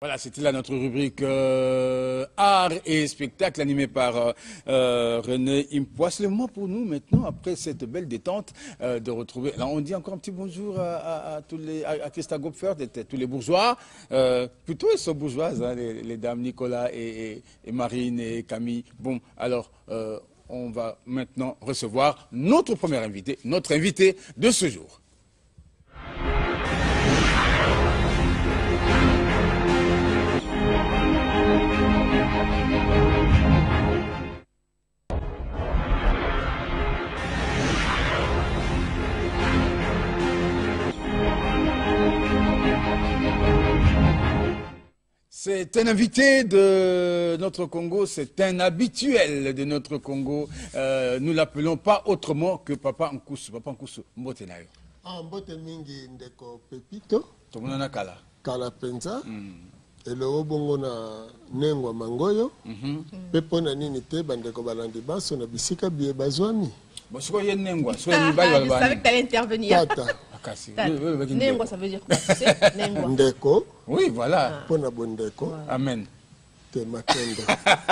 Voilà, c'était là notre rubrique art et spectacle animé par René Impois. C'est le moment pour nous maintenant, après cette belle détente, de retrouver. Là, on dit encore un petit bonjour à tous les, à Christa Gopfert et tous les bourgeois. Plutôt, ils sont bourgeoises, hein, les dames Nicolas et Marine et Camille. Bon, alors, on va maintenant recevoir notre premier invité, notre invité de ce jour. C'est un invité de notre Congo, c'est un habituel de notre Congo. Nous l'appelons pas autrement que Papa Nkusu. Papa Nkusu, mbote na yo. Ah, mbote mingi ndeko Pepito. Tomonana kala. Kala penza. Elo bongo na nengwa mangoyo. Pepo na nini te bandeko balandi baso na bisika biye bazwami. Bon, ce qu'il y a nengwa, ce qu'il y a nibali je savais que tu allais intervenir. Tata. Nengwa, ça veut dire quoi? Nengwa. Ndeko. Oui, voilà. Pona bondeko. Amen. Te makendo.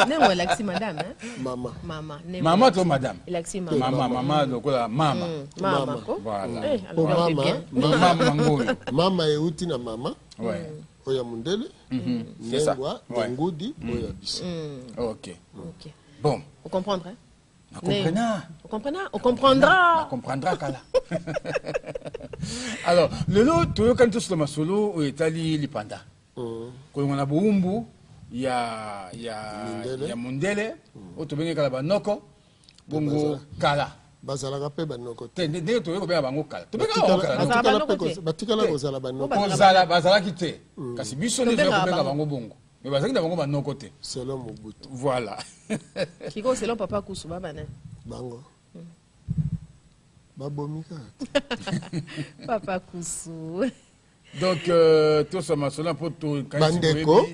Nengwa l'axi madame, hein? Mama. Mama. Maman, toi, madame. L'axi maman. Maman, donc la maman. Mama. Voilà. Po mama. Maman mangoyo. Mama euti na mama. Ouais. Oya mundele. C'est ça. Nengwa, Ouais. ngudi, oya biso. Ok. Ok. Bon. Vous comprendrez? On comprendra. On comprendra. On comprendra. On comprendra, Kala. Alors, le lot, tu vois, quand tu es solo, tu es allé Lipanda. Quand on a Boumbu, il y a Mundele, tu es allé Noko, Bongo, Kala. Bazalaka pe banoko te. Tu es allé Bango Kala. Tu es allé batikala kozala banoko. Bazala Kite. Kasi biso ne pas Bango Bongo. Mais Bazala Bango Banoko te. Selon Mobutu. Voilà. Kiko, c'est là Papa Koussou, Babane. Bango. Babomika. Papa Koussou. Donc, tout ça, ma sola pour tout. Bandeko.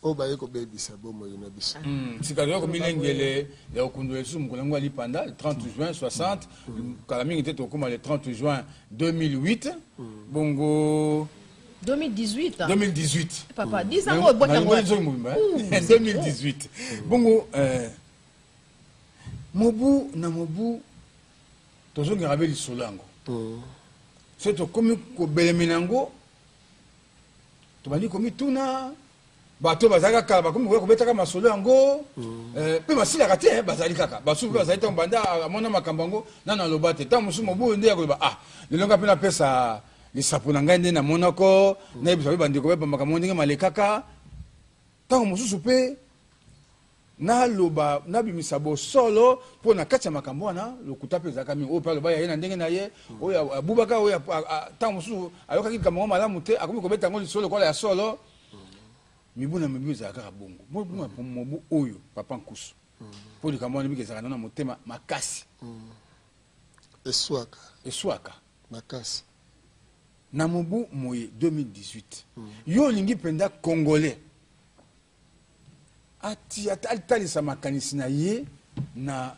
O bayeko baby sabo moyo na biso. Sikazwa ko milengele ya okundu esu mukolango alipanda le 30 juin 60, Kalamingi était au le 30 juin 2008. Bongo 2018. 2018. Papa, 10 ans au bout de 2018. Bongo Mobu tozo ngirabe lisolango. C'est to komi ko belemenango. To bali komi tuna bato bazaka kala bakomi ko betaka masolo yango pe masila kate bazali kaka basu bazali to banda amona makambango nana lobate ta musu Mobu nde ya koba le longa pe na pesa lisapo na ngai nde na monako na biso bandiko be makambo ndenge malekaka ta musu pe na loba na bimisa bo solo po na kati ya makambo wana lokuta pe zaka mi o pa loba ya na ndenge na ye o ya abubaka o ya ta musu ayoka ki kamongo malamu te akomi ko beta ngoli solo kola ya solo mibuna mibu zaka bongo mobu oyo Papa Nkusu po likambo ni bikeza na motema makasi eswaka makasi na mobu moye 2018 yo lingi penda congolais ati atalisa makanisi na ye na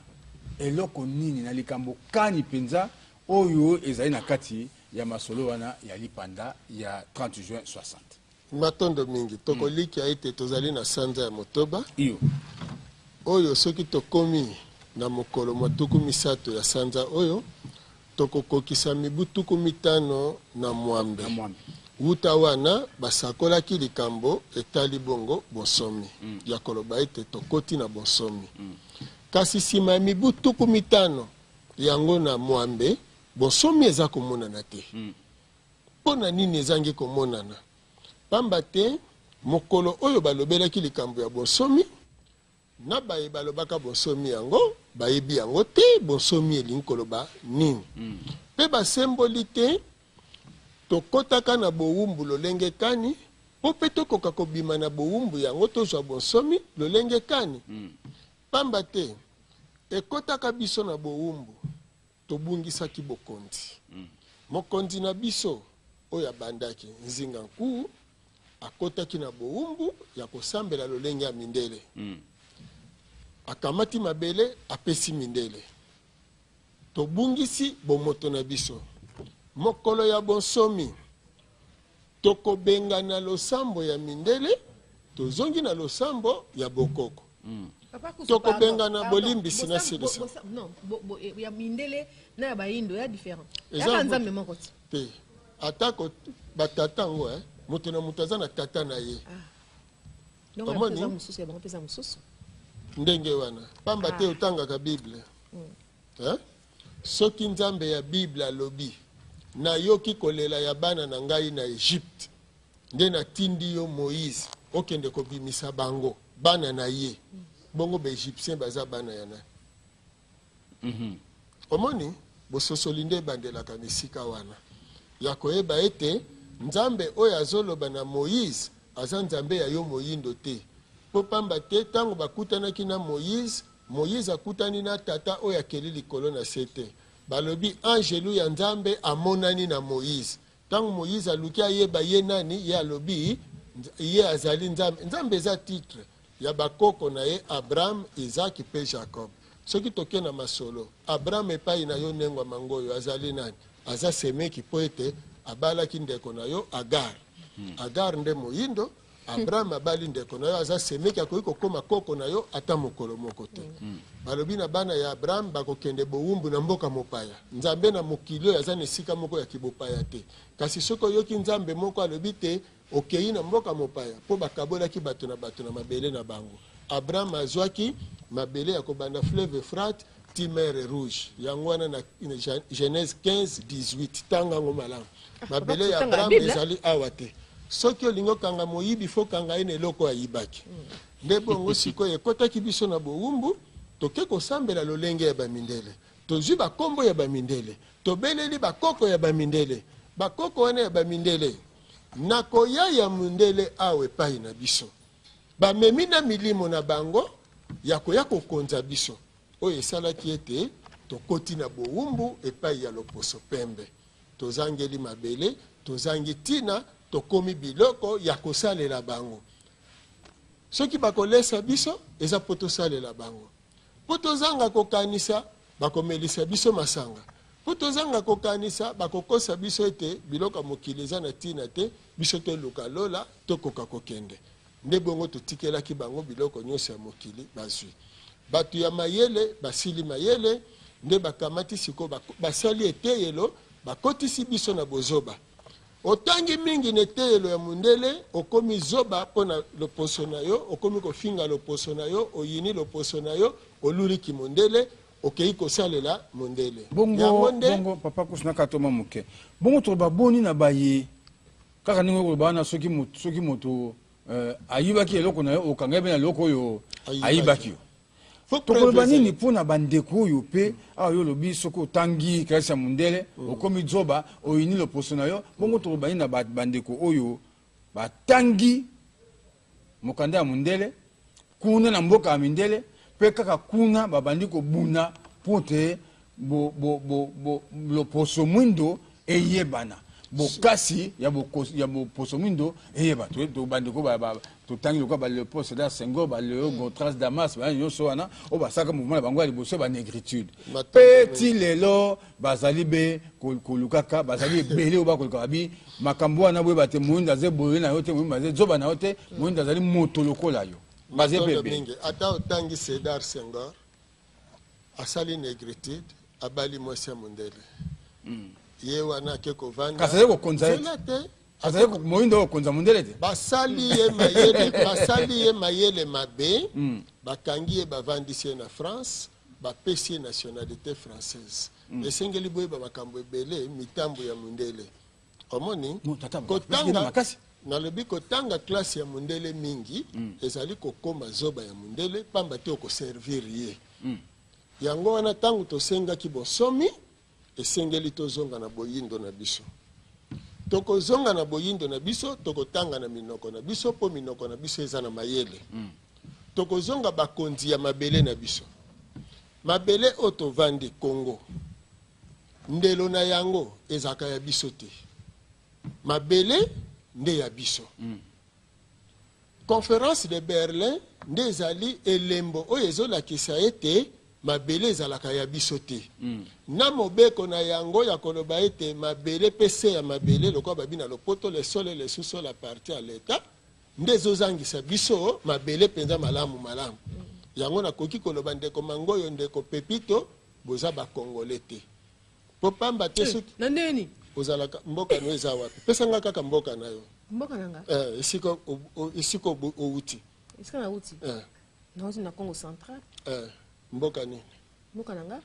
eloko nini na likambo kani penza oyo ezali na kati ya masolo wana ya lipanda ya 30 juin 60. Matondo mingi tokoliki aite tozali na sanza ya motoba iyo oyo soki tokomi na mokolo matuku misato ya sanza oyo tokokokisa mibu tuku mitano na mwambe. Wuta wana basakolaki likambo etali bongo bonsomi ya koloba ete tokoti na bonsomi kasi sima ya mibu tuku mitano yango na mwambe bonsomi eza komonana te mpona nini ezangi komonana pamba te mokolo oyo balobelaki likambo ya bonsomi na baye balobaka bonsomi yango bayebi yango te bonsomi elingi koloba nini mpe basemboli te tokotaka na bowumbu lolenge kani po pe tokoka kobima na bowumbu yango tozwa bonsomi lolenge kani pamba te ekotaka biso na bowumbu tobungisaki bokonzi mokonzi na biso oyo abandaki nzinga nkuu akotaki na bowumbu ya kosambela lolenge ya mindele akamati mabele apesi mindele tobungisi bomoto na biso mokolo ya bonsomi tokobenga na losambo ya mindele tozongi na losambo ya bokoko tokobenga na bolimbisi na silisa non ya mindele na ya baindo ya différent ya nzambe moko te atako batata ngo moto na moto aza na tata na ye omoni mususu ya bango pesa mususu ndenge wana pamba te otangaka bible soki nzambe ya bible alobi nayoki kolela ya bana na ngai na Egypte nde natindi yo Moïse okende kobimisa bango bana na ye bongo ba Egyptien baza bana ya na omoni bososoli nde bandelaka misika wana ya koyeba ete nzambe oyo azoloba na Moïse aza nzambe ya yo moyindo te po pamba te tango bakutanaki na Moïse akutani na tata oyo akeli likolo na se te balobi angelu ya nzambe amonani na Moïse tango Moïse aluki ayeba ye nani ye alobi ye azali nzambe eza titre ya bakoko na ye Abraham, Isaac pe Jacob soki toke na masolo Abraham epai na yo nengwa mangoyo azali nani aza semeki po ete abalaki ndeko na yo Agar nde moyindo Abraham abali ndeko na yo aza semeki akoki kokoma koko na yo ata mokolo moko te balobi na bana ya Abraham bakokende bowumbu na mboka mopaya nzambe na mokili oyo aza na esika moko ya kibopaya te kasi soki oyoki nzambe moko alobi te okei na mboka mopaya mpo bakabolaki bato na mabele na bango Abraham azwaki mabele ya kobanda fleuve Euphrates ti mer rouge yango wana na Genèse 15:18 tangango malamu mabele ya Abraham ezali awa te soki olingo kanga moyibi fo kanga ye na eloko ayibaki nde bongo sikoyo ekotaki biso na bowumbu toke kosambela lolenge ya bamindele tozwi bakombo ya bamindele tobeleli bakoko ya bamindele bakoko wana ya bamindele nakoya ya mundele awe epai na biso bamemi na milimo na bango ya koya kokonza biso oyo esalaki ete tokoti na bowumbu epai ya loposo pembe tozangeli mabele tozangi tina tokomi biloko ya kosalela bango soki bakolesa biso eza po tosalela bango po tozanga kokanisa bakomelisa biso masanga po tozanga kokanisa bakokosa biso ete biloko mokili eza na tina te biso toluka lola tokoka kokende nde bongo totikelaki bango biloko nyonso ya mokili bazwi bato ya mayele basili mayele nde bakamati siko basali eteyelo bakotisi biso na bozoba otangi mingi na eteyelo ya mundele okomi zoba mpona loposo na yo okomi kofinga loposo na yo oyini loposo na yo oluliki mundele okei kosalela mundele bongo papa kusina katoma moke bongo toloba boni na baye kaka ndenge koloba wana soki moto ayibaki eloko na yo okanga be na eloko oyo ayibaki yo tokoloba nini mpona bandeko oyo mpe awa yo olobi soki otangi kelasi ya mundele okomi zoba oyini loposo na yo bongo tokoloba nini na bandeko oyo batangi mokanda ya mundele kuna na mboka ya mindele mpe kaka kuna babandi kobuna mpo te loposo mwindo eyebana bokasi ya boposo mwindo eyeba bandeko totangi lokola baleopold Sédar Senghor baleo Gontras Damas nyonso wana oyo basalaka mouvement na bango ya liboso ya banégritude mpe ti lelo bazali be kolukaka bazali ebele oyo bakolukaka bi makambo wana boyeba te moyindo aza boye na yo te moyindo aza zoba na yo te moyindo azali moto lokola yo baza ebele ata otangi Sédar Senghor asali négritude abali mwasi ya mondele ye wana ke kovanda kasale kokonza ye azali moyindo okonza mundele te basali ye mayele mabe bakangi ye bavandisi ye na France bapesi ye nationalité française esengeli boyeba makambo ebele mitambo ya mundele omoni kotanga nalobi kotanga klase ya mundele mingi ezali kokoma zoba ya mundele pamba te okoservir ye yango wana ntango tosengaki bosomi esengeli tozonga na boyindo na biso tokozonga na boyindo na biso tokotanga na minoko na biso po minoko na biso eza na mayele tokozonga bakonzi ya mabele na biso mabele oyo tovandi Congo ndelo na yango ezaka ya biso te mabele nde ya biso conférence de Berlin nde ezali elembo oyo ezolakisa ete mabele ezalaka ya biso te na mobeko na yango ya koloba ete mabele pe se ya mabele lokola babi na lopoto le sol et le sous-sol appartient à l'état nde ezozangisa biso mabele mpenza malamu yango nakoki koloba ndeko Mangoyo ndeko Pepito boza bakongole te po pamba te soki na ndeni ozalaka mboka no eza wapi pesanga kaka mboka na yo mboka nanga isiko outi isika na uti nauti na Congo central mboka nini mboka nanga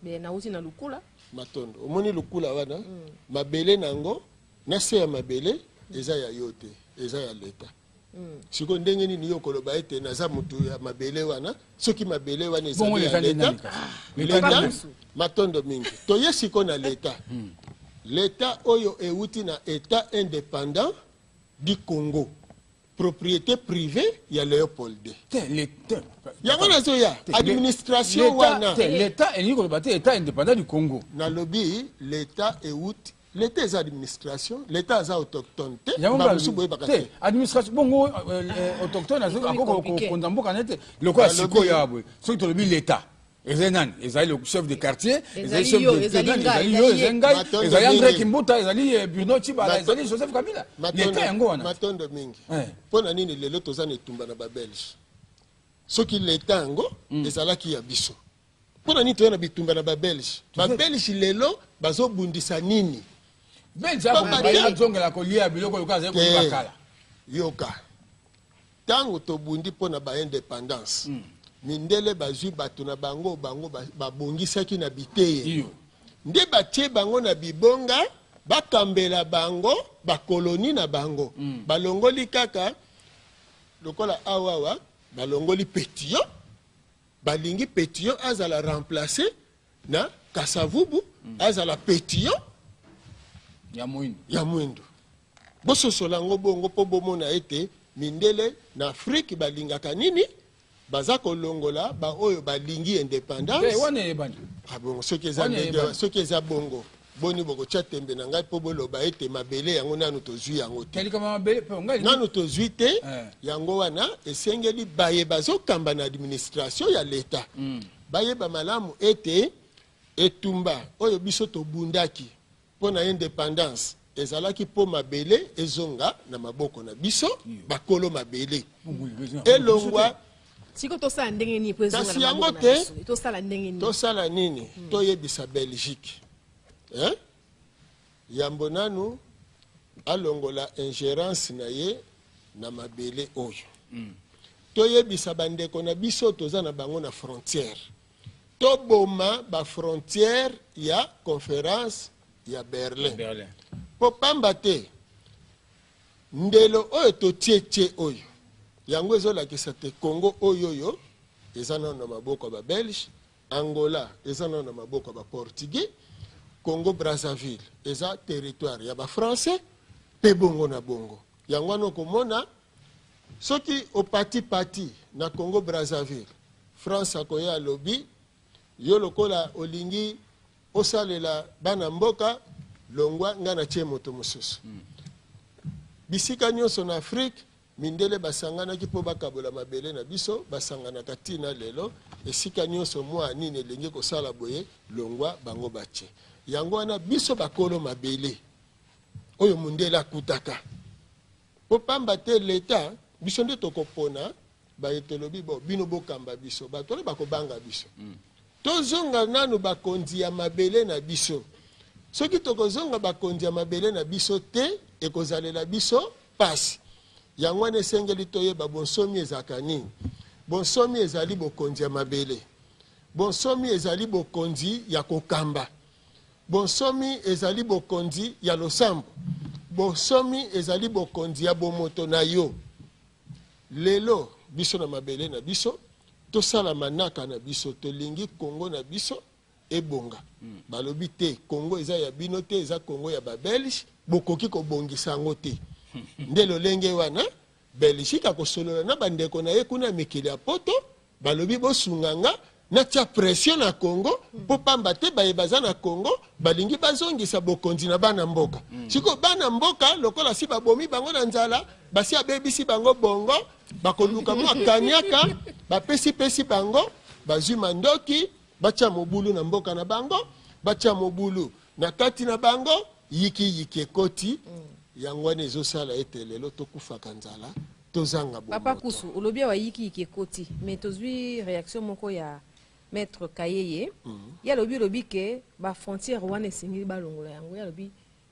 be nauti na Lukula Matondo omoni Lukula wana mabele nango na se ya mabele eza ya yote eza ya leta siko ndenge nini yo koloba ete naza mutu ya mabele wana soki mabele wana eza ya leta Matondo mingi toye siko na leta leta oyo euti na état indépendant du Congo propriété privée ya Léopold yango nazo ya administration wana l'état elingi koloba te état indépendant du Congo na lobby l'état euti l'état est administration l'état est autochtone te administration bongo autochtone akoko kondamboka nete lokola siko ya bwe soki tolobi l'état Ezenan, ezali le chef de quartier, ezali chef de ezali yo, ezali André Kimbuta, ezali Bruno Chibala, ezali Joseph Kabila. L'état yango wana. Matondo mingi. Pona nini lelo tozana etumba na ba Belge. Soki l'état yango ezalaki ya biso. Pona nini toyana bitumba na ba Belge. Ba Belge lelo bazobundisa nini? Belge ba zongela kolia biloko lokaza ko bakala. Yoka. Tango tobundi pona ba indépendance. Mindele bazwi bato na bango babongisaki na biteye nde batie bango na bibonga bakambela bango bakoloni na bango balongoli kaka lokola awawa balongoli Petio balingi Petio azala remplacer na Kasavubu azala Petio ya mwindu bososolango bongo po bomona ete mindele na Afrique balingaka nini baza kolongola ba oyo balingi indépendance bon soki eza bongo boni boko chatembe na ngai po boloba ete mabele yango nanu tozwi yango te nanu tozwi te yango wana esengeli baye bazokamba na administration ya leta bayeba malamu ete etumba oyo biso tobundaki mpo na indépendance ezalaki po mabele ezonga na maboko na biso bakolo mabele elongwa siko tosala ndenge nini po ezonga na maboko na biso tosala ndenge nini tosala nini toyebisa Belgique yambo nanu alongola ingérence na ye na mabele oyo toyebisa bandeko na biso toza na bango na frontière toboma ba frontière ya conférence ya Berlin po pamba te ndelo oyo totie oyo yango ezolakisa te Congo oyo eza nano na maboko ba Belge Angola eza nano na maboko ba Portugais Congo Brazzaville eza territoire ya ba Français pe bongo na bongo yango wana komona soki opati na Congo Brazzaville France akoya lobby yo lokola olingi osalela bana mboka longwa ngana tie moto mosusu bisika nyonso na Afrique mindele basanganaki po bakabola mabele na biso basanganaka tina lelo esika nyonso mwa nini elingi kosala boye longwa bango batie yango wana biso bakolo mabele oyo mundele akutaka po pamba te leta biso nde tokopona bayetolobi bo bino bokamba biso batole bakobanga biso tozonga nanu bakonzi ya mabele na biso soki tokozonga bakonzi ya mabele na biso te ekozalela biso pasi yango wana esengeli toyeba bonsomi ezalaka nini bonsomi ezali bokonzi ya mabele bonsomi ezali bokonzi ya kokamba bonsomi ezali bokonzi ya losambo bonsomi ezali bokonzi ya bomoto na yo lelo biso na mabele na biso tosala manaka na biso tolingi Congo na biso ebonga balobi te Congo eza ya bino te eza Congo ya ba Belge bokoki kobongisa yango te nde lolenge wana Belgique akosolola na bandeko na ye kuna mikili ya poto balobi bosunganga na tia pression na Congo po pamba te baza na Congo balingi bazongisa bokonzi na bana mboka siko bana mboka lokola si babomi bango na nzala basi abebisi bango bongo bakoluka mwa kanyaka bapesi bango bazwi mandoki batia mobulu na mboka na bango batia mobulu na kati na bango yiki ekoti yango wana ezosala ete lelo tokufaka nzala tozanga bomoto. Papa Kusu olobia wa yiki ekoti mais tozwi réaction moko ya maître Kayeye ya lobi ke ba frontière wana esingi balongola yango ya lobi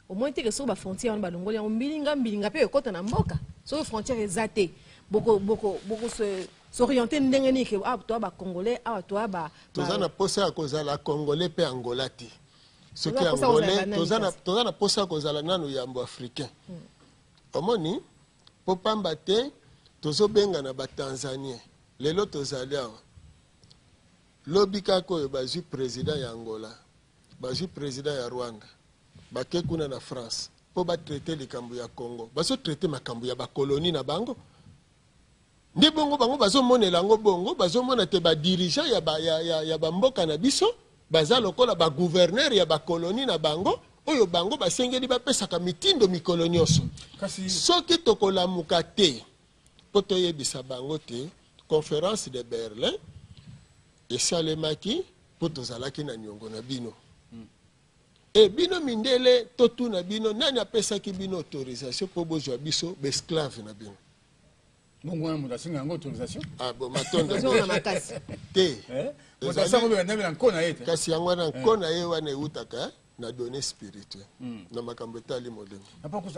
au moins te que so ba frontière wana balongola yango mbilinga pe ekota na mboka so frontière ezate beaucoup s'orienter ndenge ni ke toi ba congolais toi ba tozana posa ya kozala congolais pe angolati soki angolais tozana posa kozala nanu yambo africain omoni po pamba te tozobenga na ba tanzanien lelo tozali awa lobi kako oyo bazwi président ya Angola bazwi président ya Rwanda bake kuna na France po batraite likambo ya Congo bazotraite makambo ya bakoloni na bango ndi bongo bango bazomonela yango bongo bazomona te badirigant ya bamboka na biso baza lokola bagouverneur ya bakoloni na bango oyo bango basengeli bapesaka mitindo mikolo nyonso soki tokolamuka te po toyebisa bango te conférence de Berlin esalemaki po tozalaki na niongo na bino e bino mindele totuna bino nani apesaki bino autorisation po bozwa biso besclave na bino bongo wana moto asenga yango autorisation bon matonda te kasi yango wana nkona ye wana eutaka na donné spirituel na makambo etali molimo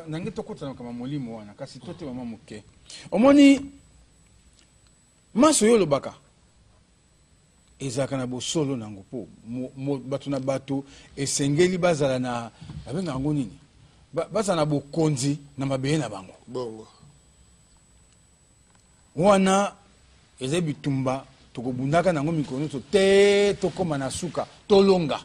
nange tokota na makambo molimo wana kasi tote mama moke omoni maso oyo olobaka ezalaka na bosolo nango mpo bato na bato esengeli bazala na babenga yango nini bazala na bokonzi na mabeye na bango bongo wana eza bitumba tokobundaka nango mikolo nyonso te tokóma na suka tolonga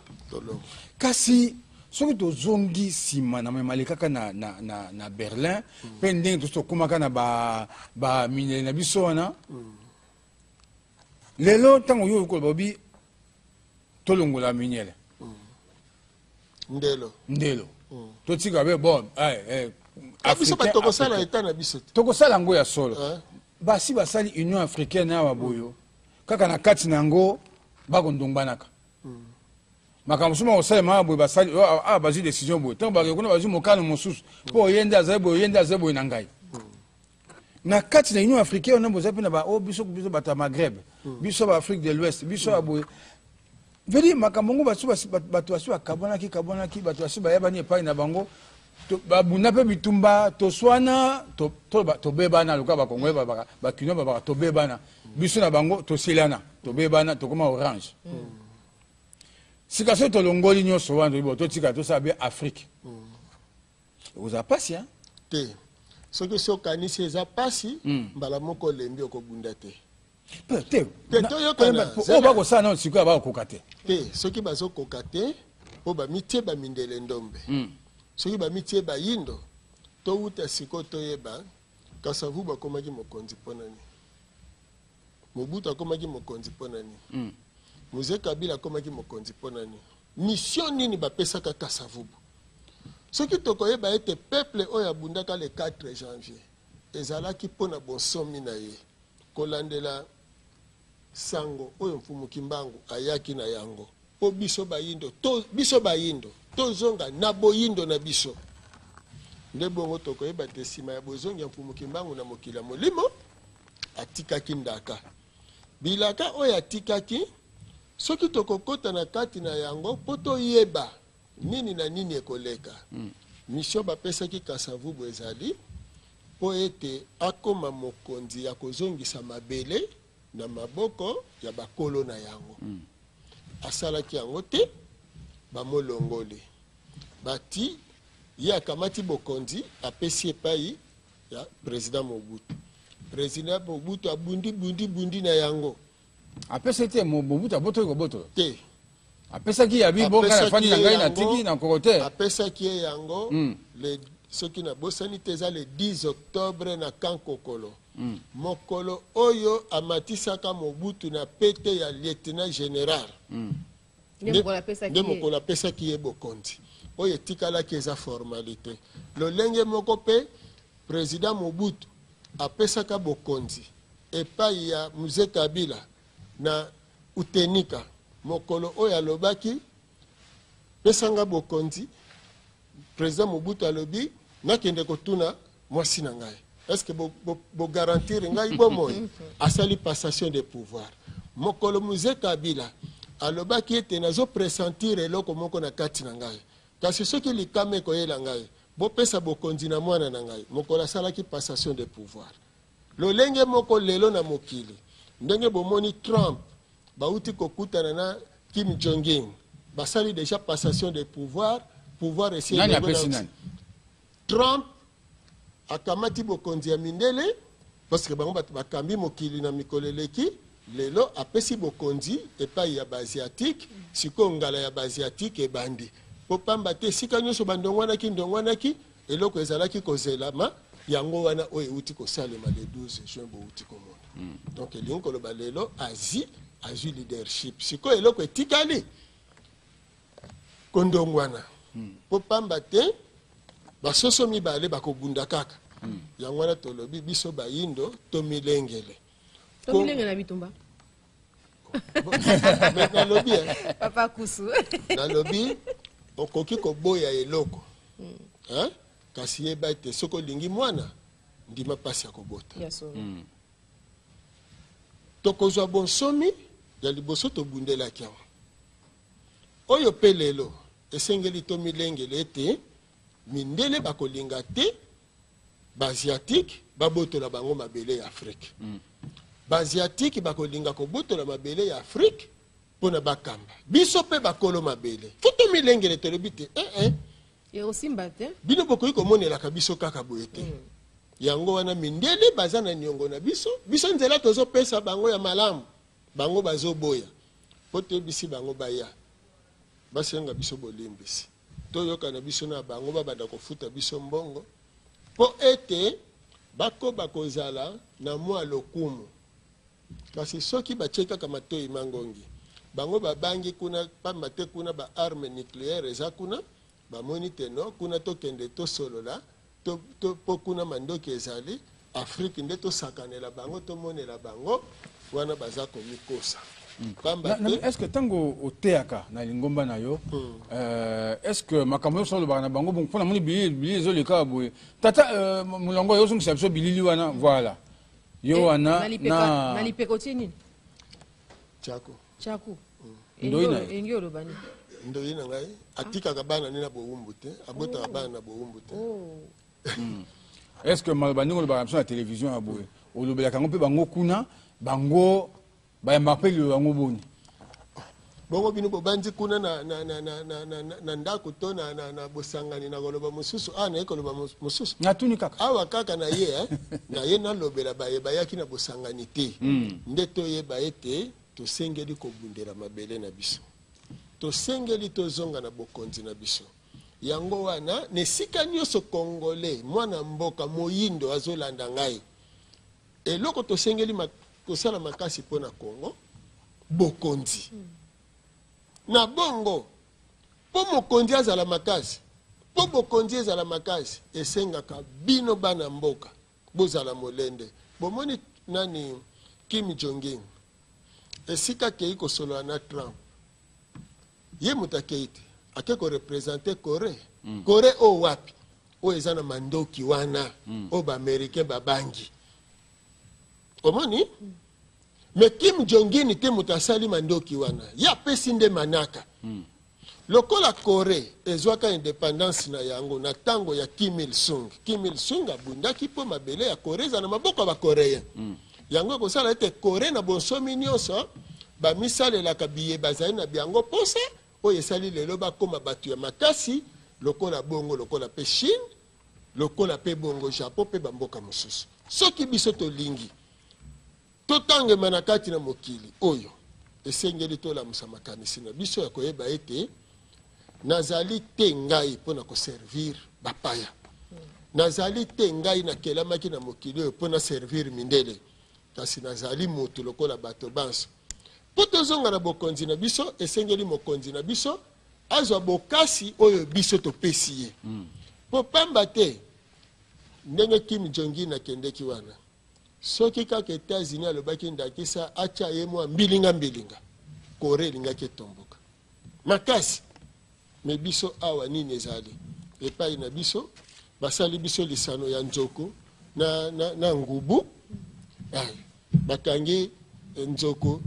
kasi soki tozongi nsima na memali kaka na Berlin mpe ndenge tosi tokómaka na baminele na biso wana lelo ntango oyo okoloba obi tolongola minyele ndelo totika be bon biso batokosala eta na biso tokosala yango ya solo basi basali union africaine awa boyo kaka na kati na yango bakondongbanaka makambo suma kosalema boye basali bazwi décision boye ntango bakekuna bazwi mokano mosusu mpo oyende azali boye oyende azali boye na ngai na kati na union africaine ona boza mpe na biso bato ya Maghreb biso ba Afrique de l'Ouest biso ya boye vedi makambo ngo bato basi bakabwanaki bato basi bayebani epai na bango babunda mpe bitumba toswana tobebana loka bakongole bakino babaka tobebana biso na bango tosilana tobebana tokoma orange sika soki tolongoli nyonso wana totika tosala be Afrique oza pasi te soki sokanisi eza pasi mbala moko olembi okobunda te oyo bakosala nano sikoyo bakokoka te soki bazokoka te mpo bamitie bamindele ndombe soki bamitie bayindo touta sikoyo toyeba Kasavu bakomaki mokonzi mpo nani Mobutu akomaki mokonzi mpo nani Mzee Kabila akomaki mokonzi mpo nani mission nini bapesaka Kasavubu soki tokoyeba ete peuple oyo abundaka le 4 janvier ezalaki mpona bonsomi na ye kolandela sango oyo mfumu Kimbangu ayaki na yango po biso bayindo tozonga na boyindo na biso nde bongo tokoyeba te nsima ya bozongi ya mfumu Kimbangu na mokili ya molimo atikaki ndaka bilaka oyo atikaki soki tokokota na kati na yango po toyeba nini na nini ekoleka mission bapesaki Kasavubu ezali po ete akoma mokonzi ya kozongisa mabele na maboko ya bakolo na yango asalaki yango te bamolongoli bati ye akamati bokonzi apesi epai ya président Mobutu abundi na yango apesi te Mobutu abotoyi kobotola te apesaki ya biboka na fandi na ngai na tiki na kokote apesaki ye yango soki na bosani te eza le 10 octobre na Kankokolo mokolo oyo amatisaka Mobutu na pete ya lieutenant général nde mokolo apesaki ye bokonzi oyo etikalaki eza formalité lolenge moko mpe président Mobutu apesaka bokonzi epai ya Mzee Kabila na utenika mokolo oyo alobaki pesanga bokonzi président Mobutu alobi nakende kotuna mwasi na ngai est-ce que bo garantir ngai bomoi asali passation de pouvoir mokolo Moïse Kabila alobaki ete nazo pressentir eloko moko na kati na ngai kasi soki likame koyela ngai bopesa bokonzi na mwana na ngai mokolo asalaki passation de pouvoir lolenge moko lelo na mokili ndenge bomoni Trump bauti kokutana na Kim Jong-un basali déjà passation de pouvoir essayer de Trump akamati bokonzi ya mindele parce que bango bakambi mokili na mikoleleki lelo apesi bokonzi epai ya basiatique siko ngala ya basiatique ebandi po pamba te sika nyonso bandongwanaki eloko ezalaki kozelama yango wana oyo euti kosalema le 12 juin bouti komona donc elingi koloba lelo azwi leadership siko eloko etikali kondongwana po pamba te basoso mibale bakobunda kaka yango wana tolobi biso bayindo tomilengele na bitumba nalobi papa kusu nalobi okoki koboya eloko kasi yeba ete soki olingi mwana ndima pasi ya kobota tokozwa bonsomi ya liboso tobundelaki yango oyo mpe lelo esengeli tomilengele ete mindele bakolinga te basiatique babotola bango mabele ya Afrique basiatique bakolinga kobotola mabele ya Afrique mpona bakamba biso mpe bakolo mabele futo milengele tolobi te erosimba te bino bokoki komonelaka biso kaka boye te yango wana mindele baza na niongo na biso nzela tozopesa bango ya malamu bango bazoboya po toyebisi bango baya basenga biso bolimbisi toyoka na biso na bango babanda kofuta biso mbongo po ete bakoba kozala na mwa lokumu kasi soki batie kaka matoi mangongi bango babangi kuna pamba te kuna ba arme nucléaire eza kuna bamoni te no kuna tokende tosolola po kuna mandoki ezali Afrique nde tosakanela bango tomonela bango wana baza komikosa est-ce que tango oteaka na lingomba na yo est-ce que makambo nyonso olobaka na bango mpona moni bilili ezoleka boye tata molongo oyo ozongisa biso bilili wana voilà yo wana na lipeko tie nini chaku engi olobani ndoyi na ngai atikaka bana nini na bowumbu te abotaka bana na bowumbu te est-ce que maloba ndenge olobaka biso na télévision ya boye olobelaka yango mpe bango kuna bango bayamba mpe lelo yango boni bongo bino bobandi kuna na ndako to na bosangani na koloba mosusu naye koloba mosusu natuni kaka awa kaka na ye nalobela bayaki na bosangani te nde toyeba ete tosengeli kobundela mabele na biso tosengeli tozonga na bokonzi na biso yango wana nesika nyonso congolais mwana mboka moyindo azolanda ngai eloko tosengeli kosala makasi mpona Congo bokonzi na bongo po mokonzi azala makasi po bokonzi ezala makasi esengaka bino bana mboka bozala molende bomoni nani Kim Jong-un esika kei kosolola na Trump ye moto akei te ake korepresente Corée Corée oyo wapi oyo eza na mandoki wana oyo baaméricain babangi omoni mais Kim Jong-un te moto asali mandoki wana ye apesi nde manaka lokola Corée ezwaka indépendance na yango na ntango ya Kim Il-sung abundaki mpo mabele ya Corée eza na maboko ya bacoréen yango ekosala ete Corée na bonsomi nyonso bamisalelaka biye bazali na biango posa oyo esali lelo bakoma bato ya makasi lokola bongo lokola mpe Chine lokola mpe bongo Japon mpe bamboka mosusu soki biso tolingi totangema na kati na mokili oyo esengeli tolamusa makanisi na biso ya koyeba ete nazali te ngai mpona koservir bapaya nazali te ngai nakelamaki na mokili oyo mpona servir mindele kasi nazali motu lokola bato banso po tozonga na bokonzi na biso esengeli mokonzi na biso azwa bokasi oyo biso topesi ye po pamba te ndenge Kim Jong-un akendeki wana soki kaka États-Unis alobaki ndakisa atya ye mwa mbilinga Corée lingaki tomboka makasi me biso awa nini ezali epai na biso basali biso lisano ya nzoko na ngubu bakangi nzoko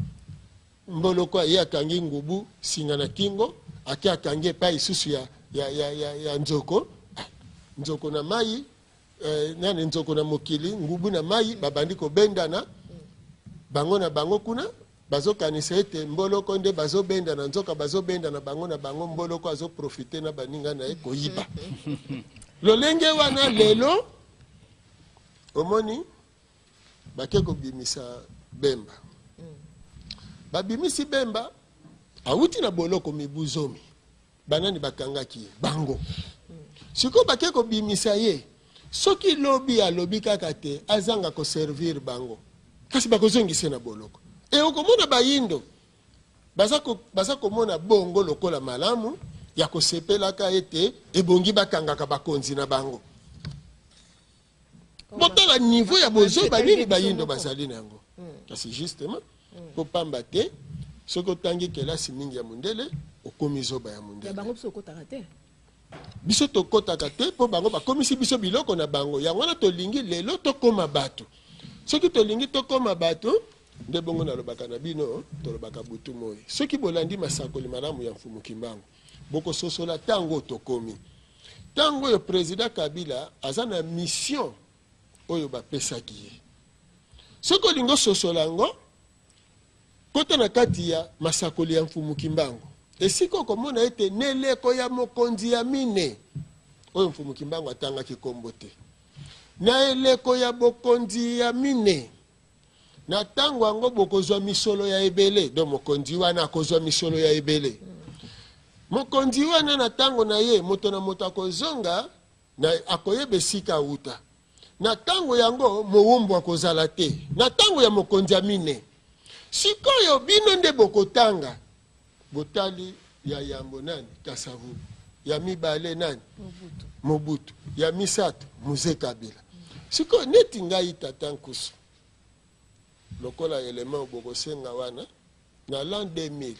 mboloko ye akangi ngubu singa na kingo ake akangi epai isusu ya nzoko nzoko na mai nani nzoko na mokili ngubu na mai babandi kobendana bango na bango kuna bazokanisa ete mboloko nde bazobendana nzoka bazobendana bango na bango mboloko azoprofite na baninga na ye koyiba lolenge wana lelo omoni bake kobimisa Bemba babimisi Bemba awuti na boloko mibu zomi banani bakangaki bango siko bake kobimisa ye soki lobi alobi kaka te azanga ko servir bango kasi bakozongise na boloko e okomona bayindo baza komona bongo lokola malamu ya kosepelaka ete ebongi bakangaka bakonzi na bango botala niveau ya bozoba nini bayindo bazali na yango kasi justement po pamba te soki otangi kelasi mingi ya mundele okomi zoba ya mundele biso tokotaka te po bango bakomisi biso biloko na bango yango wana tolingi lelo tokoma bato soki tolingi tokoma bato nde bongo nalobaka na bino tolobaka butu moi soki bolandi masakoli malamu ya mfumu Kimbangu bokososola tango tokomi tango oyo président Kabila aza na mission oyo bapesaki ye soki olingo sosola ngo kota na kati ya masakoli ya mfumu Kimbangu esika okomona ete neleko ya mokonzi ya mine oyo mfumu Kimbangu atangaki kombo te na eleko ya bokonzi ya mine na tango yango bokozwa misolo ya ebele do mokonzi wana akozwa misolo ya ebele mokonzi wana na tango na ye moto na moto akozonga na akoyeba esika uta na tango yango mowumbu akozala te na tango ya mokonzi ya mine sikoyo bino nde bokotanga botali ya yambo nani Kasavu ya mibale nani Mobutu ya misato Mzee Kabila sikoyo neti ngai tata Nkusu lokola element bokosenga wana na l'an 2000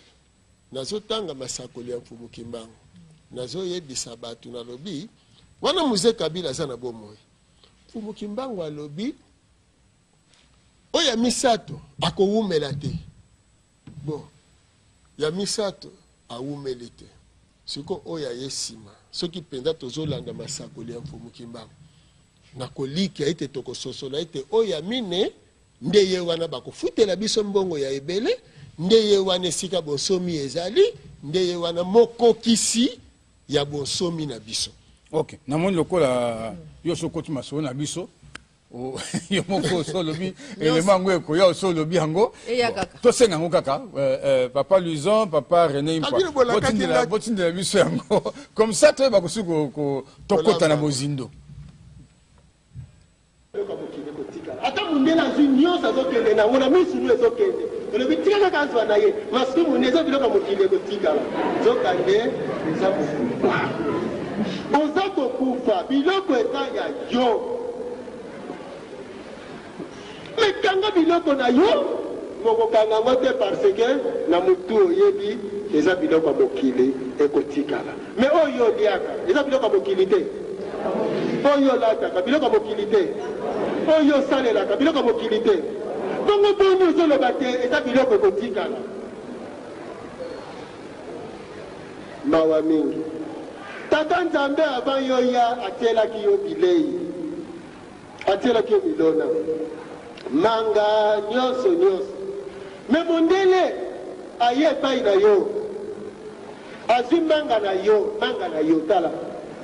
nazotanga masakoli ya mfumu Kimbangu nazoyebisa bato na lobi wana Mzee Kabila aza na bomoi mfumu Kimbangu alobi oya misato akowumela te bon ya misato awumeli te siko oya yesima soki penza tozolanda masakoli ya mfumu Kimbangu na koliki ete tokososola ete oya mine nde ye wana bakofutela biso mbongo ya ebele nde ye wana esika bonsomi ezali nde ye wana mokokisi ya bonsomi na biso. Ok, namoni lokola yo sokoti masolo na biso yo moko solobi élément ngo eko yo solobi yango to senga ngo kaka papa Luison papa René Impa botindela biso yango comme ça to ba kusuko ko tokota na bozindo ata mundela zwi nyonso azokende nango na misunu ezokende olobi tikaka kazwa na ye masuki munde eza biloko mokili ekotikala nzokande eza kokufa oza kokufa biloko eza ya yo mekanga biloko na yo mokokanga yango te parce que na mutu oyebi eza biloko ya mokili ekotikala me oyo oliaka eza biloko ya mokili te oyo olataka biloko ya mokili te oyo osalelaka biloko ya mokili te bongo boni ozoloba te eza biloko ekotikala mawa mingi tata nzambe avant yo ya atielaki yo bilei atielaki yo milona manga nyonso me mondele aye epai na yo azwi manga na yo tala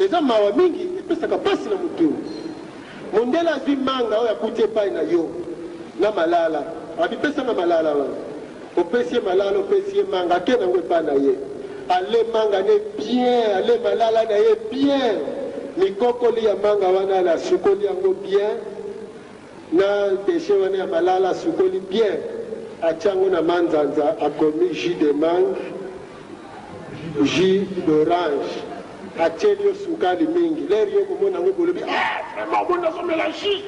eza mawa mingi epesaka pasi na mutu mondele azwi manga oyo akuti epai na yo na malala abipesanga malala wana opesi ye malala opesi ye manga ake nango epai na ye ale manga ne bien ale malala na ye bien mikokoli ya manga wana na sukoli yango bien na deshe wana ya malala sukoli bien atiango na manzanza akomi jus de mangue jus d'orange atieli yo sukali mingi leri yo komona yango bolobi vraiment omona azomela jus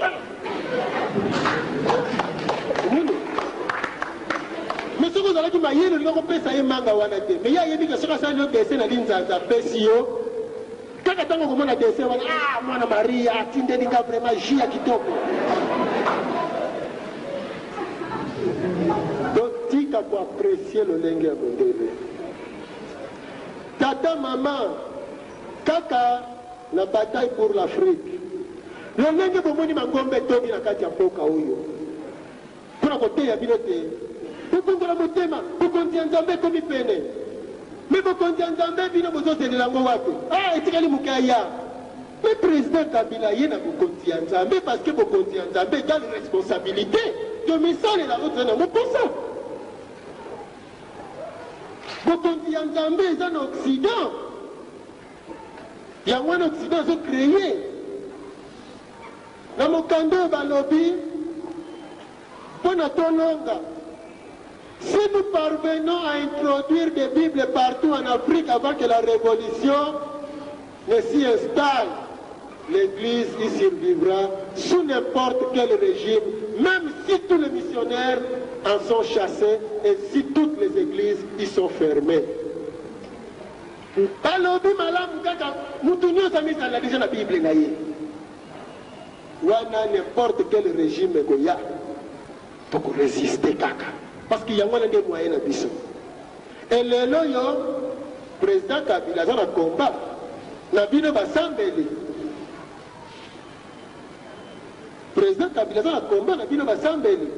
mais soki ozalaki mayele olinga kopesa ye manga wana te me ye ayebika soki asali yo dese na linzanza apesi yo kaka ntango okomona dese wana mwana maria atindelinga vraiment ji ya kitoko totika koapresie lolenge ya mondele tata mama kaka na bataille pour l'Afrique lolenge bomoni mangombe etomi na kati ya mboka oyo mpona koteya bino te bokongola motema bokonzi ya nzambe ekomi pene me bokonzi ya nzambe bino bozozelela yango wapi etikali mokaya me président kabila ye na bokonzi ya nzambe parce que bokonzi ya nzambe eza le responsabilité tomisalela oza na moposa bokonzi ya nzambe eza na occident yango wana occident azocreye na mokando oyo balobi mpo na tolonga. Si nous parvenons à introduire des Bibles partout en Afrique avant que la révolution ne s'y installe, l'Église y survivra sous n'importe quel régime, même si tous les missionnaires en sont chassés et si toutes les églises y sont fermées. Balobi malamu kaka mutu nyonso misala déjà na Bible na ye. Wana n'importe quel régime goya pour résister kaka. Parce qu'il y a des moyens à biso. Et le président Kabila a un combat. Na bino basambeli. Président Kabila a un combat. Na bino basambeli.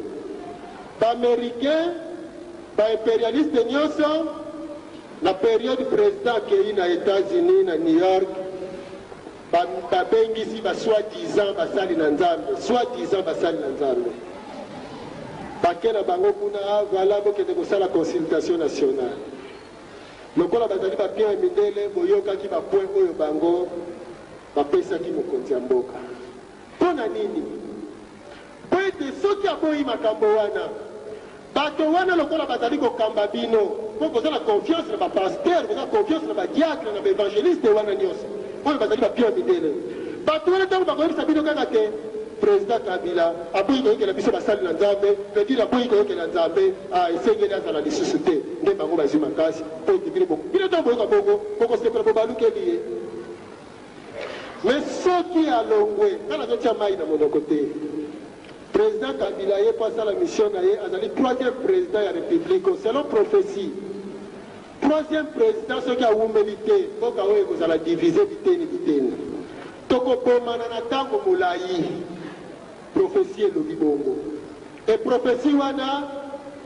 Américain, impérialiste nyonso, la période président qui est aux États-Unis, à New York, babengisi ba soi-disant basali na nzambe, soi-disant basali na nzambe. Bakena bango kuna voilà bokende kosala consultation nationale. Lokola bazali ba bien mindele boyoka ki ba point oyo bango bapesa ki mokonzi ya mboka. Pona nini? Pwete soki aboyi makambo wana. Bato wana lokola bazali kokamba bino. Po kozala confiance na ba pasteur, kozala confiance na ba diacre, na ba évangéliste wana nyonso. Oyo bazali ba bien mindele. Bato wana tango bakoyebisa bino kaka ke président Kabila aboyi koyokela biso basali na nzambe peut-être aboyi koyokela nzambe esengeli azala lisusu te nde bango bazwi makasi po ete bino ntango boyoka bongo bokosepela po balukeli ye mais soki alongwe nga nazotia mai na monoko te président Kabila ye po asala mission na ye azali troisième président ya république selon prophétie troisième président soki awumeli te mboka oyo ekozala divise biteni biteni tokobomana na ntango molai prophétie elobi bongo e prophétie wana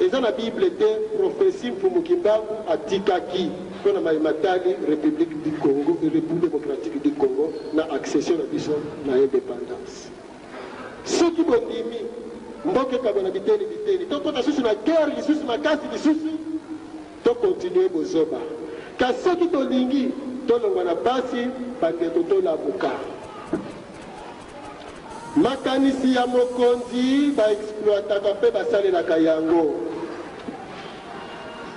eza na bible te prophétie mfumuki mbangu atikaki mpona matali république du congo république démocratique du congo na accession na biso na indépendance soki bondimi mboka ekabwa na biteni biteni tokota susu na guerre lisusu makasi lisusu tokontinue bozoba kasi soki tolingi tolongwa na basi bandeko tolamuka makanisi ya mokonzi baexploitaka mpe basalelaka yango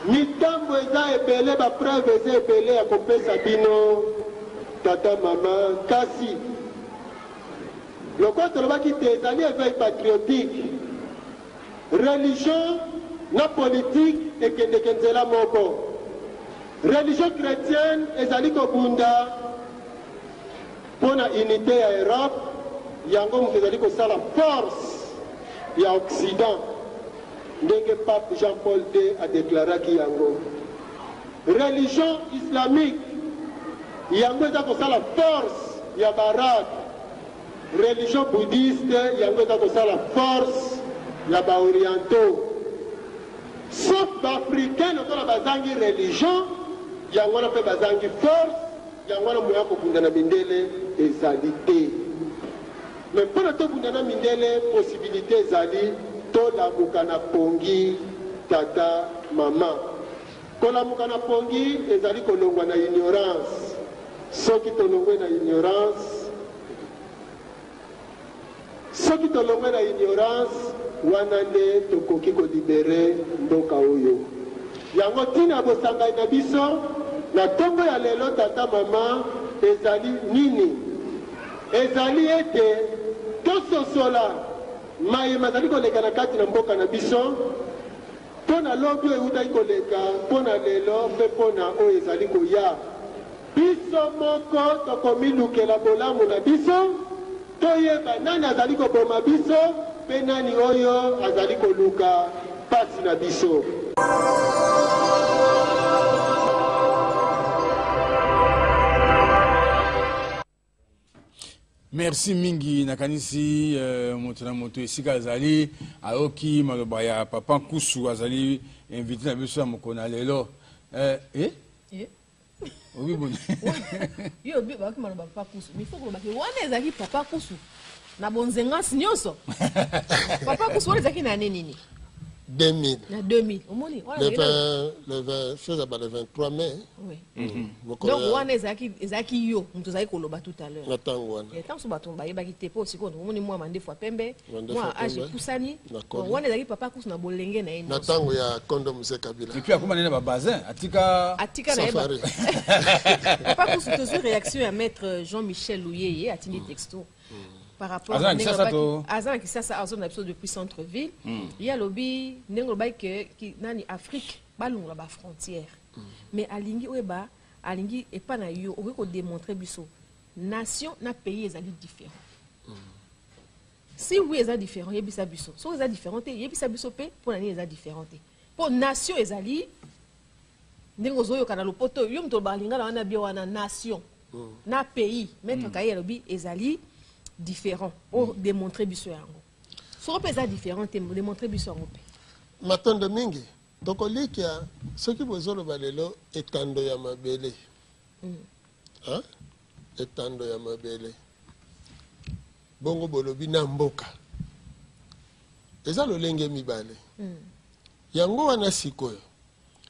mitambo eza ebele bapreuve eza ebele ya kopesa bino tata mama kasi lokola tolobaki te ezali éveil patriotique religion na politique ekendeke nzela moko religion chrétienne ezali kobunda mpona unité ya Europe yango moto ezali kosala force ya Occident ndenge pape Jean-Paul II adeklaraki yango religion islamique yango eza kosala force ya barabe religion bouddhiste yango eza kosala force ya baorientaux sauf baafricain lokola bazangi religion yango wana mpe bazangi force yango wana moya kobunda na mindele ezali te mais mpona tobunda na mindele possibilité ezali tolamuka na pongi tata mama kolamuka na pongi ezali kolongwa na ignorance soki tolongwe na ignorance soki tolongwe na ignorance wana nde tokoki kolibere mboka oyo yango ntina bosangai na biso na ntongo ya lelo tata mama ezali nini ezali ete tososola mayema ezali koleka na kati na mboka na biso Pona lobi eutai koleka, pona lelo, pe pona o ezali koya. Biso moko tokomilukela bolamu na biso, toyeba nani azali koboma biso, pe nani oyo azali koluka pasi na biso. Merci mingi nakanisi moto na moto esika azali aoki maloba ya papa Nkusu azali invité na biso ya mokona lelo obi bon yo bi ba ki maloba papa Nkusu mi faut ko ba ki wana ezaki papa Nkusu na bonzengansi nyonso papa Nkusu wana ezaki na nini 2000. Na 2000. Omoni, le 23 mai. Oui. Donc, on est yo, nous avons koloba tout à l'heure. Natango. Et tant que baton ba yebaki te po siko omoni moi mande fois pembe, moi age kusani. On est papa kus na bolenge na eno. Natango ya kondo muse Kabila. Et puis akoma nena ba bazin, atika na yeba. Papa kus toujours réaction à maître Jean-Michel Louyeye atindi texto. Par rapport à Azan qui ça zone absolue depuis centre-ville, il y a lobby n'engloba que nani Afrique balonga ba frontière. Mais alingi oeba alingi et pas na yo on veut démontrer biso nation na pays ezali différent. Si oui ezali différent yebisa biso. So ezali différent yebisa biso pe pour nani ezali différent. Pour nation ezali ndingo zoyo kana lopoto yo mto balinga na wana bio wana nation na pays maître kaye lobby ezali différent pour démontrer biso yango so pesa différent pour démontrer biso yango pe matondo mingi tokolikia soki bozolo balelo etando ya mabele hein etando ya mabele bongo bolobi na mboka eza lolenge mibale yango wana sikoyo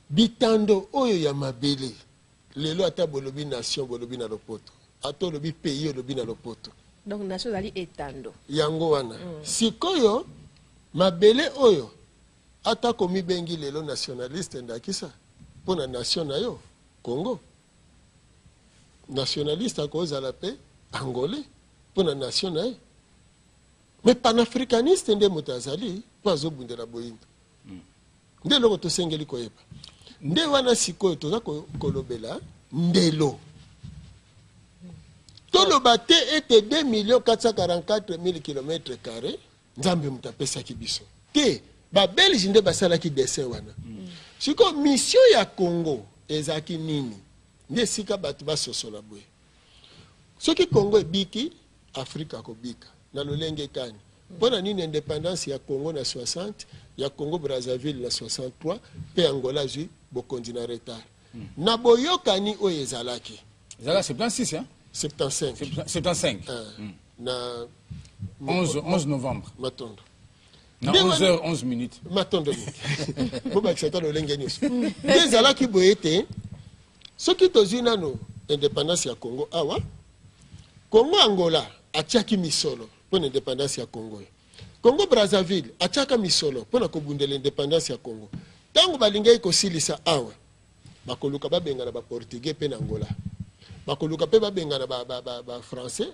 bitando oyo ya mabele lelo ata bolobi nation bolobi na lopoto ato lobi pays lobi na lopoto. Donc nation ali etando yango wana sikoyo mabele oyo ata komi bengi lelo nationaliste ndakisa pona nation na yo Congo nationaliste akozala pe angolais pona nation na ye mais panafricaniste nde moto azali po azobundela boyindo nde loko tosengeli koyeba nde wana sikoyo toza kolobela ndelo toloba te ete 2 444 000 km², nzambe mutapesaki biso te babelge nde basalaki dessin wana siko mission ya Congo ezaki nini nde sika bato basosola boye soki Congo ebiki Afrika kobika na lolenge kani mpona nini indépendance ya Congo na 60 ya Congo Brazzaville na 63 pe Angola zwi bokondi na retard na boyokani oyo ezalaki 76 hein 75. Na 11 novembre. Matondo. Na 11h11 minutes. Matondo. Bo ba kisata lo lenge news. Ndezala ki boyete. Soki tozwi nano indépendance ya Congo awa. Congo Angola atiaki misolo pour indépendance ya Congo. Congo Brazzaville atiaka misolo pour na kobundela indépendance ya Congo. Tango balingai ko silisa awa. Bakoluka babengana ba portugais pe na Angola. Bakoluka pe babengana ba français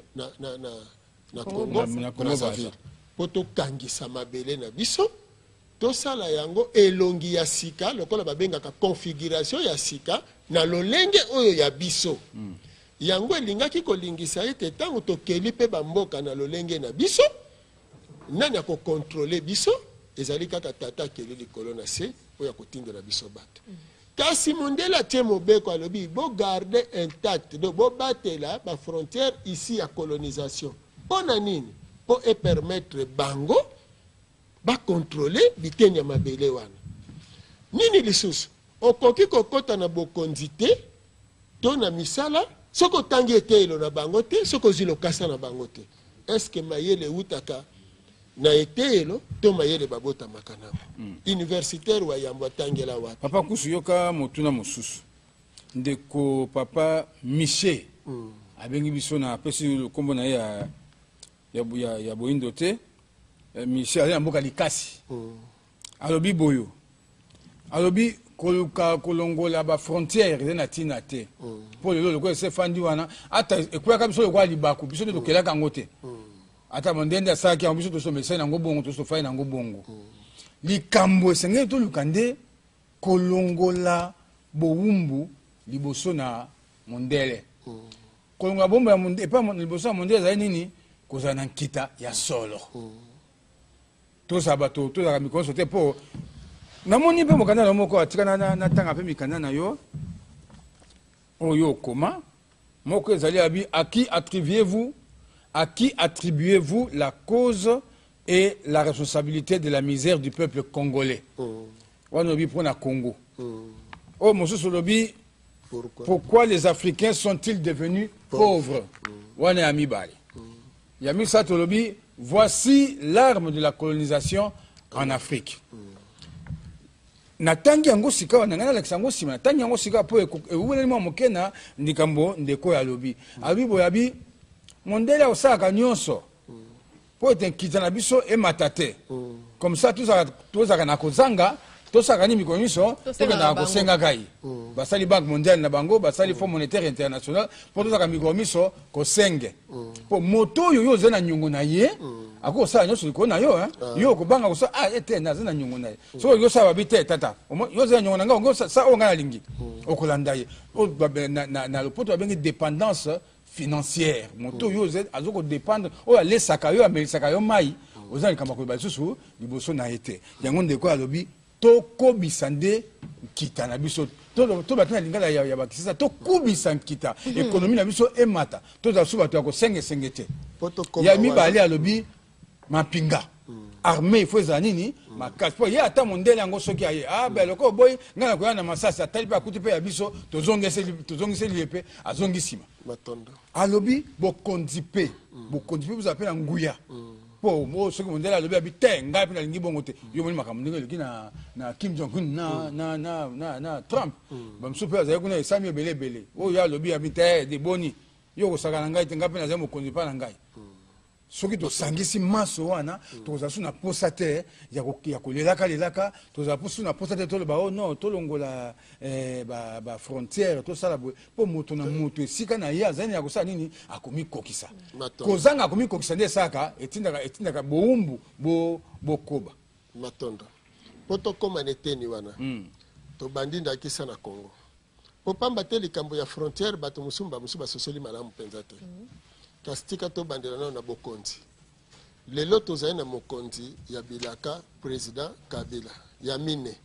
na Congo Brazzaville poto kangisa mabele na biso to sala yango elongi ya sika lokola babengaka configuration ya sika na lolenge oyo ya biso yango elingaki kolingisa ete tango tokeli pe bamboka na lolenge na biso nani ako contrôler biso ezali kaka tata keli likolo na se oyo kotindela biso bato kasi mondela tie mobeko alobi bo garder intact do bo batela ba frontière ici à colonisation pona nini po e permettre bango ba contrôler biteni ya mabele wana nini lisusu okoki kokota na bokonzi te to na misala soko tangi etelo na bango te soko zilo kasa na bango te est-ce que mayele utaka na etelo to mayele babota makanamo universitaire wa yambo tangela wapi papa Kusu yoka motuna mosusu ndeko papa Miché abengi biso na pesi kombo na ya boindo te Miché ali mboka likasi alobi boyo alobi kolongola ba frontière na tina te po lelo ko se fandi wana ata ekwaka biso kwa libaku biso to kelaka ngote ata mondende asaki ambiso to somesa na ngobongo to sofai na ngobongo likambo esengeli toluka nde kolongola bowumbu liboso na mondele kolongola bombo ya mondele epa liboso ya mondele ezali nini kozala na nkita ya solo tozala bato tozalaka mikolo so te mpo namoni mpe mokanda na moko atika natanga mpe mikanda na yo oyo okoma moko ezali abi à qui attribuez-vous la cause et la responsabilité de la misère du peuple congolais. On a pour le Congo. Oh, monsieur Solobi, pourquoi les Africains sont-ils devenus pauvres? On est ami Bali. Yami Satolobi, voici l'arme de la colonisation en Afrique. Natangi yango sika wanangana Alexandre Sima natangi yango sika po ewele mo mokena ndikambo ndeko ya lobi. Abi boyabi mondele osaka nyonso. Po etenkita na biso e matate. Comme ça tous aka na kozanga, tous aka ni mikoniso, toke na kosenga kai. Basali Banque mondiale na bango, basali Fonds monétaire international, po tous aka mikoniso kosenge. Po moto yo zena nyungu na ye, ako sa nyoso liko na yo yo ko banga ko sa ete na zena nyungu na ye. So yo sa babite tata. Yo zena nyungu na nga ngo sa o ngana lingi. Okolanda ye. O na le poto bengi dépendance financière moto yo azoko dépendre o ale sakayo ameli sakayo mai ozali kama ko basusu liboso na ete yango ndeko alobi to kobisa nde kita na biso to batina lingala ya bakisisa to kubisa nkita économie na biso emata to za suba to ko senge te ya mibali alobi mapinga armée il faut zanini makasi po ye ata mondele yango soki aye beloko boy ngana ko yana masasi atali pa kuti pe ya biso tozongise liepe azongisima Matondo. Alobi bokondi pe vous appelez nguya po mo soki mondele alobi abite ngapi na lingi bongo te yo moni makambo ndenge na Kim Jong Un na Trump bamso pe azali kuna esami belebele oyo alobi abite de boni yo ko saka na ngai te ngapi na zemo kondi pa na ngai soki tosangisi maso wana toza suna posa te ya kolelaka lelaka toza suna posa te toloba oh non tolongola ba frontière tosala po moto na moto esika na ye azali ya kosala nini akomi kokisa kozanga akomi kokisa nde saka etindaka bowumbu bokoba Matondo po tokoma neteni wana tobandi ndakisa na Congo po pamba te likambo ya frontière bato musumba sosoli malamu mpenza te kastika to bandela na bokonzi lelo tozali na mokonzi ya bilaka président Kabila ya mine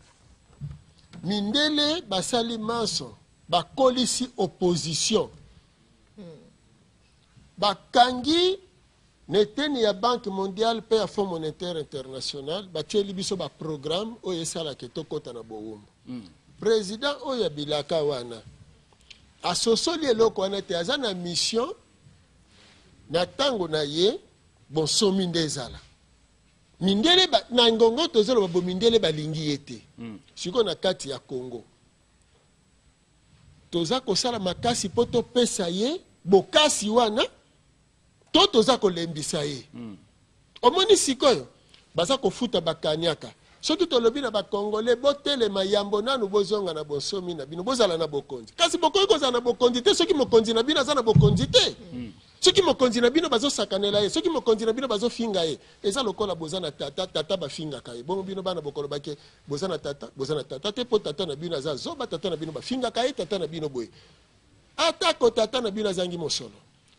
mindele basali maso bakolisi opposition bakangi neteni ya Banque mondiale pe ya Fonds monétaire international batieli biso ba programme oyo esalaka tokota na bowumbu président oyo ya bilaka wana asosoli eloko wana te aza na mission na tango na ye bonsomi nde ezala mindele na ngongo tozoloba bo mindele balingi ye te siko na kati ya Congo toza kosala makasi po topesa ye bokasi wana to toza kolembisa ye omoni sikoyo baza kofuta bakanyaka soki tolobi na bakongole botelema yambo nanu bozonga na bonsomi na bino bozala na bokonzi kasi bokoki kozala na bokonzi te soki mokonzi na bino aza na bokonzi te soki mokonzi na bino bazosakanela ye soki mokonzi na bino bazofinga ye eza lokola boza na tata bafingaka ye bongo bino bana bokolo bake boza na tata te po tata na bino aza zoba tata na bino bafingaka ye tata na bino boye atako tata na bino azangi mosolo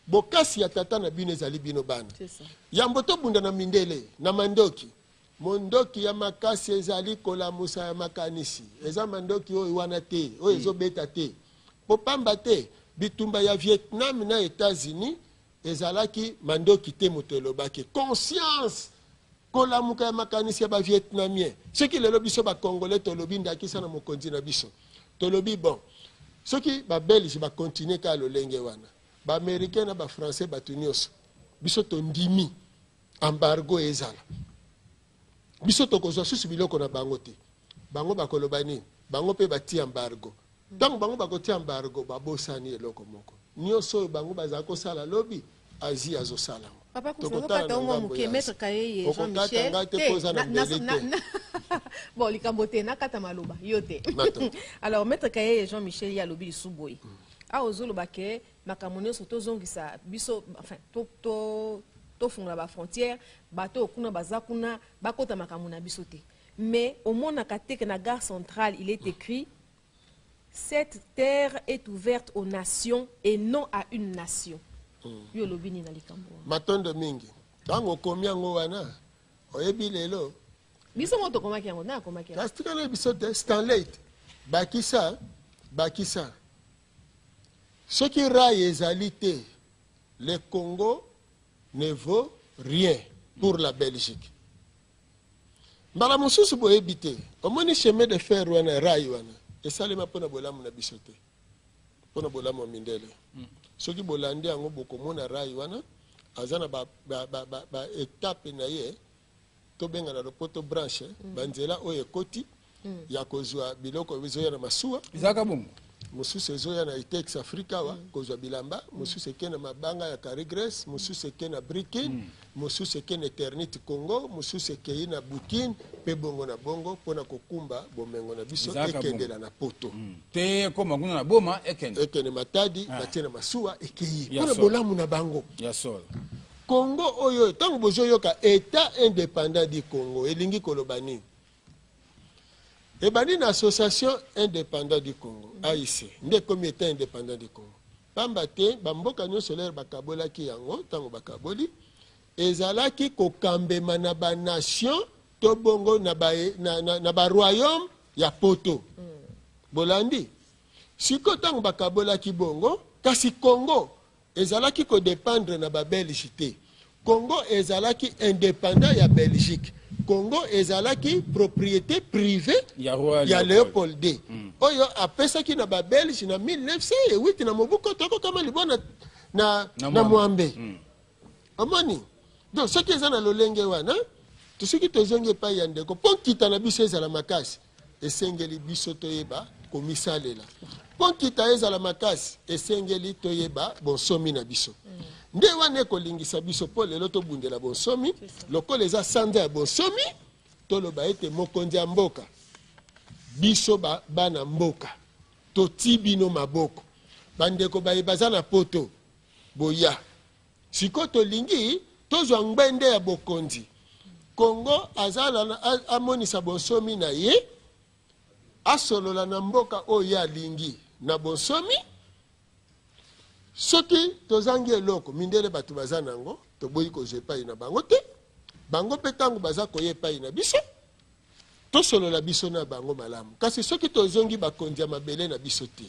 bokasi ya tata na bino ezali bino bana yambo tobunda na mindele na mandoki mondoki ya makasi ezali kolamusa ya makanisi eza mandoki oyo wana te oyo ezobeta te po pamba te bitumba ya Vietnam na États-Unis ezalaki mandoki te moto elobaki conscience kolamuka ya makanisi ya ba Vietnamien soki lelo biso ba Congolais tolobi ndakisa na mokonzi na biso tolobi bon soki ba Belge ba continuer ka lolenge wana ba Américain na ba Français batu nyonso biso tondimi embargo ezala biso tokozwa susu biloko na bango te bango bakoloba nini bango pe bati embargo donc bango bakotia embargo babosani eloko moko nyonso oyo bango bazala kosala lobi Asie azosala Papa Kousanga muke maître Kayeye Jean-Michel bon likambo te nakata maloba yote alors maître Kayeye Jean-Michel ya lobi suboyi a ozoloba ke makambo nyonso tozongisa biso enfin to funga ba frontière bato kuna bazakuna bakota makambo na biso te mais au monde que na gare centrale, il est écrit cette terre est ouverte aux nations et non à une nation. Yo lobini na likambo. Matondo mingi. Tango komia ngo wana. Oyebi lelo. Biso moto komaki yango na komaki. Kastika na biso te Stanley. Bakisa. Ce qui raille ezali te. Le Congo ne vaut rien pour la Belgique. Mbala mosusu boyebi te. Omoni chemin de fer wana raille wana. Esalema pona bolamu na biso te. Pona bolamu mindele. Soki bolandi yango bokomona raille wana azana ba étape na ye to benga na lopoto branche banzela oyo ekoti ya kozwa biloko ezoya na masuwa izaka bongo mosusu ezoya na Itex Africa wa kozwa bilamba mosusu eke na mabanga ya Carigres mosusu eke na Brikin mosusu eke na Eternity Congo mosusu eke na Bukine pe bongo na bongo pona kokumba bomengo na biso ekendela na poto te koma kuna na boma ekende matadi batie na masuwa ekeyi pona bolamu na bango ya solo Congo oyo tango bozoyoka état indépendant du Congo elingi kolobani ebani na association indépendant du Congo AIC nde comme état indépendant du Congo pamba te bamboka nyonso lere bakabolaki yango tango bakaboli ezalaki kokambema na ba nation to bongo na ba royaume ya poto bolandi siko tango bakabolaki bongo kasi Congo ezalaki ko dépendre na ba Belgique te Congo ezalaki indépendant ya Belgique Congo ezalaki propriété privée ya Léopold II oyo apesaki na ba Belge na 1908 na mobuko toko kama libona na Mwambe amani donc ce qui est na lolenge wana to soki tozonge pa ya ndeko pon kita na biso ezala makasi esengeli biso toyeba komisalela pon kita ezala makasi esengeli toyeba bonsomi na biso nde wana kolingisa biso po lelo tobundela bonsomi lokola eza sanza ya bonsomi toloba ete mokonzi ya mboka biso bana mboka toti bino maboko bandeko baza na poto boya siko tolingi tozwa ngwende ya bokonzi Congo azala amonisa bonsomi na ye asolola na mboka oyo alingi na bonsomi soki tozangi eloko mindele bato baza nango toboyi kozwa epai na bango te bango mpe ntango baza koya epai na biso tosolola biso na bango malamu kasi soki tozongi bakonzi ya mabele na biso te